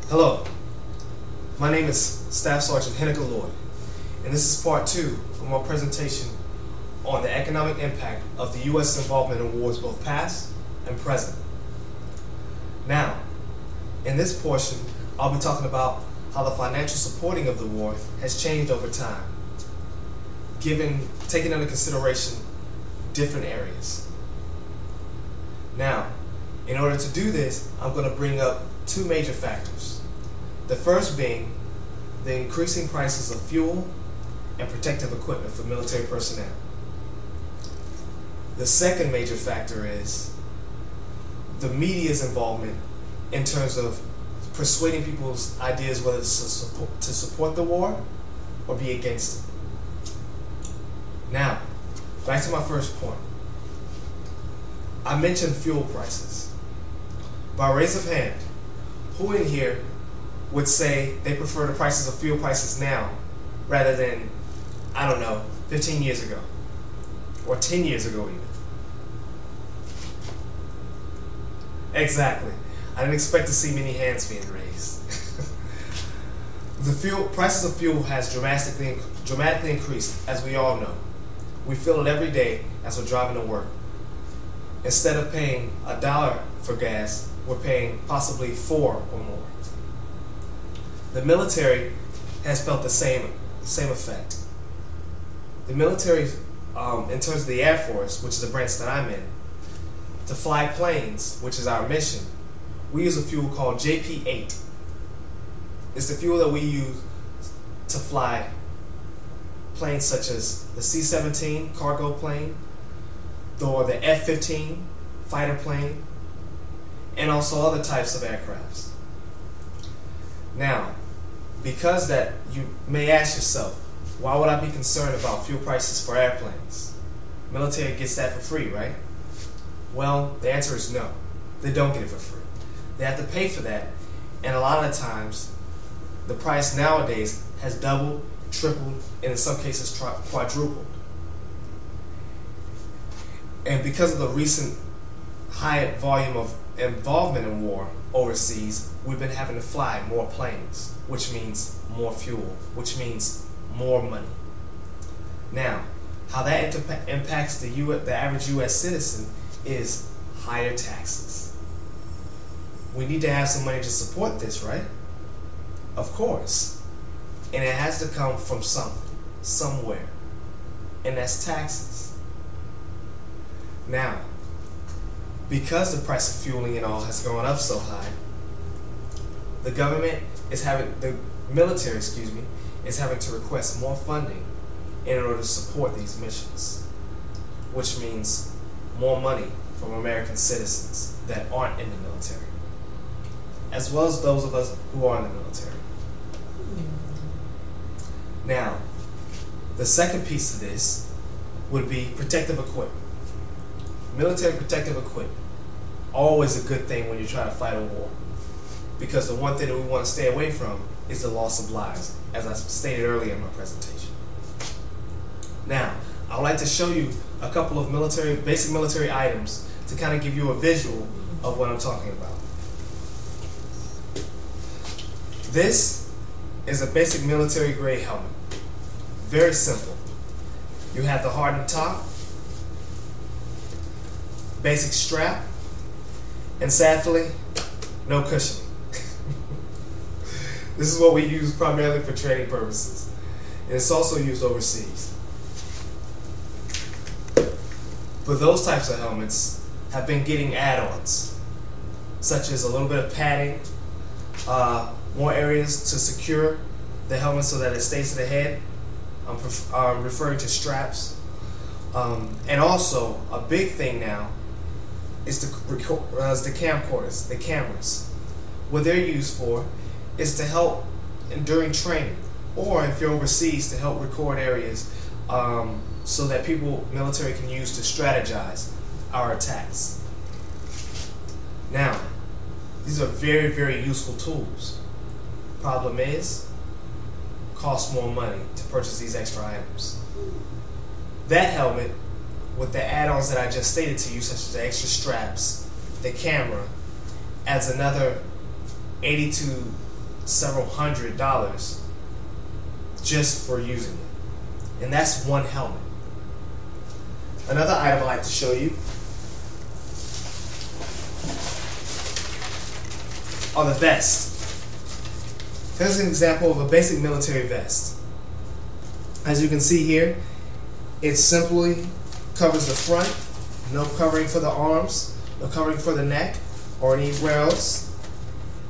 Hello, my name is Staff Sergeant Henniker Lloyd, and this is part 2 of my presentation on the economic impact of the U.S. involvement in wars both past and present. Now, in this portion, I'll be talking about how the financial supporting of the war has changed over time, taking into consideration different areas. Now, in order to do this, I'm going to bring up two major factors. The first being the increasing prices of fuel and protective equipment for military personnel. The second major factor is the media's involvement in terms of persuading people's ideas whether to support the war or be against it. Now, back to my first point. I mentioned fuel prices. By raise of hand, who in here would say they prefer the prices of fuel prices now rather than, I don't know, 15 years ago or 10 years ago even? Exactly. I didn't expect to see many hands being raised. The prices of fuel has dramatically increased, as we all know. We feel it every day as we're driving to work. Instead of paying $1 for gas, we're paying possibly $4 or more. The military has felt the same effect. The military, in terms of the Air Force, which is the branch that I'm in, to fly planes, which is our mission, we use a fuel called JP8. It's the fuel that we use to fly planes such as the C-17 cargo plane, or the F-15 fighter plane, and also other types of aircrafts. Now, because that, you may ask yourself, why would I be concerned about fuel prices for airplanes? Military gets that for free, right? Well, the answer is no. They don't get it for free. They have to pay for that, and a lot of the times, the price nowadays has doubled, tripled, and in some cases quadrupled. And because of the recent high volume of involvement in war overseas, we've been having to fly more planes, which means more fuel, which means more money. Now, how that impacts the average U.S. citizen is higher taxes. We need to have some money to support this, right? Of course. And it has to come from somewhere. And that's taxes. Now, because the price of fueling and all has gone up so high, the military is having to request more funding in order to support these missions, which means more money from American citizens that aren't in the military, as well as those of us who are in the military. Now, the second piece of this would be protective equipment. Military protective equipment, always a good thing when you try to fight a war, because the one thing that we want to stay away from is the loss of lives, as I stated earlier in my presentation. Now, I would like to show you a couple of basic military items to kind of give you a visual of what I'm talking about. This is a basic military grade helmet. Very simple. You have the hardened top, basic strap, and sadly, no cushioning. This is what we use primarily for training purposes, and it's also used overseas. But those types of helmets have been getting add-ons, such as a little bit of padding, more areas to secure the helmet so that it stays to the head. I'm referring to straps. And also, a big thing now is the camcorders, the cameras. What they're used for is to help during training, or if you're overseas, to help record areas so that military can use to strategize our attacks. Now, these are very, very useful tools. Problem is, costs more money to purchase these extra items. That helmet, with the add-ons that I just stated to you, such as the extra straps, the camera, adds another $80 to several $100s just for using it. And that's one helmet. Another item I'd like to show you are the vest. Here's an example of a basic military vest. As you can see here, it simply covers the front, no covering for the arms, no covering for the neck or anywhere else.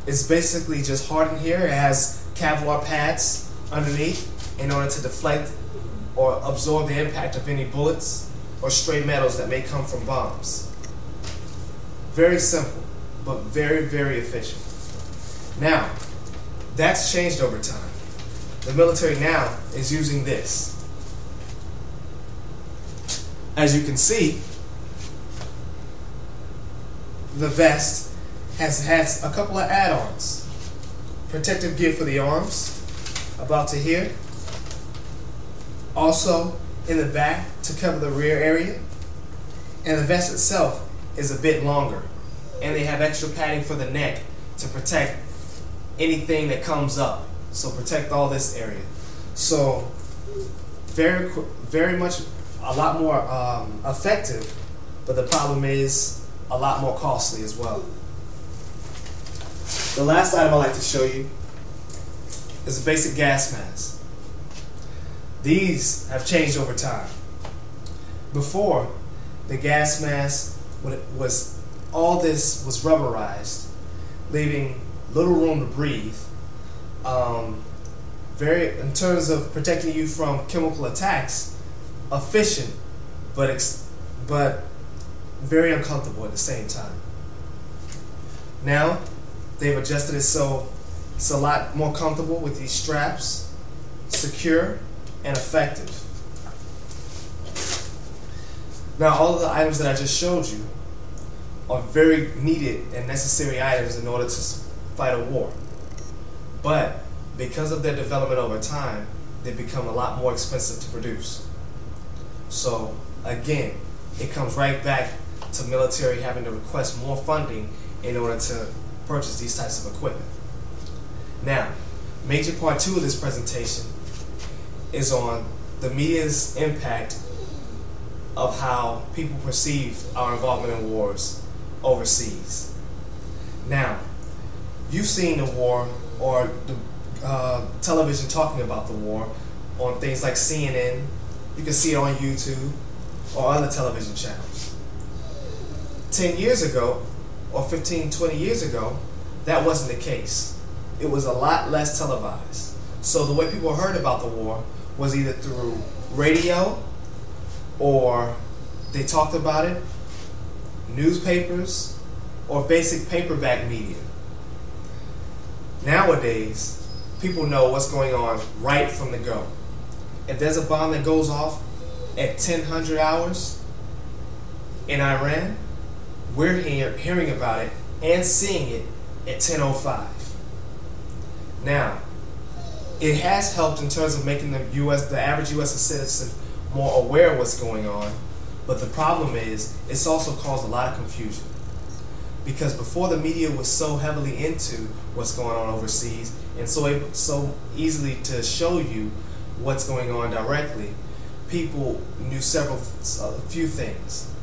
It's basically just hardened here. It has Kevlar pads underneath in order to deflect or absorb the impact of any bullets or stray metals that may come from bombs. Very simple, but very, very efficient. Now, that's changed over time. The military now is using this. As you can see, the vest has a couple of add-ons. Protective gear for the arms, about to here. Also in the back to cover the rear area. And the vest itself is a bit longer. And they have extra padding for the neck to protect anything that comes up. So protect all this area. So very much a lot more effective, but the problem is a lot more costly as well. The last item I'd like to show you is a basic gas mask. These have changed over time. Before, the gas mask all this was rubberized, leaving little room to breathe. In terms of protecting you from chemical attacks, efficient, but very uncomfortable at the same time. Now, they've adjusted it so it's a lot more comfortable with these straps, secure and effective. Now, all of the items that I just showed you are very needed and necessary items in order to fight a war. But because of their development over time, they become a lot more expensive to produce. So again, it comes right back to military having to request more funding in order to purchase these types of equipment. Now, major part 2 of this presentation is on the media's impact of how people perceive our involvement in wars overseas. Now, you've seen the war or the television talking about the war on things like CNN. You can see it on YouTube or other television channels. 10 years ago, or 15, 20 years ago, that wasn't the case. It was a lot less televised. So the way people heard about the war was either through radio, or they talked about it, newspapers, or basic paperback media. Nowadays, people know what's going on right from the go. If there's a bomb that goes off at 1000 hours in Iran, we're hearing about it and seeing it at 10:05. Now, it has helped in terms of making the average U.S. citizen more aware of what's going on, but the problem is it's also caused a lot of confusion. Because before, the media was so heavily into what's going on overseas and so easily to show you what's going on directly, people knew a few things.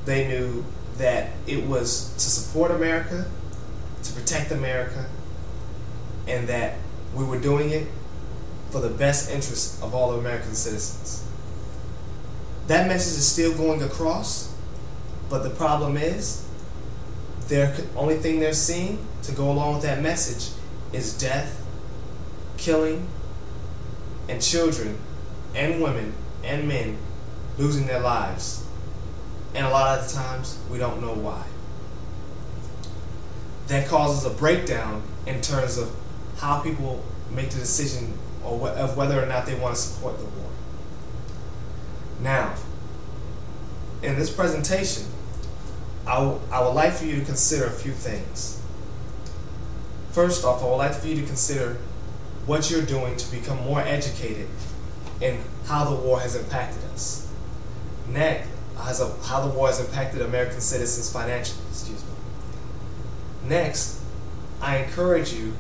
They knew that it was to support America, to protect America, and that we were doing it for the best interest of all American citizens. That message is still going across, but the problem is the only thing they're seeing to go along with that message is death, killing, and children and women and men losing their lives. And a lot of the times, we don't know why. That causes a breakdown in terms of how people make the decision of whether or not they want to support the war. Now, in this presentation, I would like for you to consider a few things. First off, I would like for you to consider what you're doing to become more educated in how the war has impacted us. Next, how the war has impacted American citizens financially. Next, I encourage you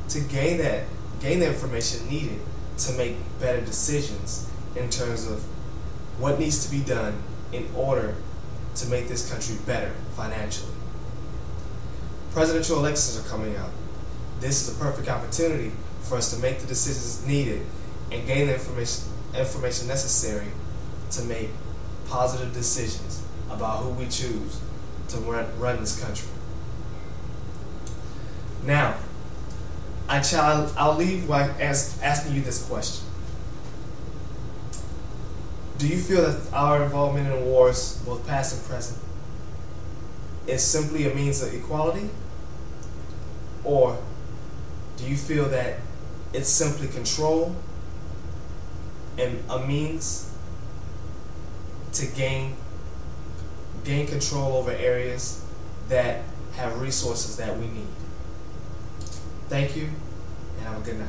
to gain the information needed to make better decisions in terms of what needs to be done in order to make this country better financially. Presidential elections are coming up. This is a perfect opportunity for us to make the decisions needed and gain the information necessary to make positive decisions about who we choose to run this country. Now, I'll leave by asking you this question. Do you feel that our involvement in wars, both past and present, is simply a means of equality? Or do you feel that it's simply control and a means to gain control over areas that have resources that we need? Thank you, and have a good night.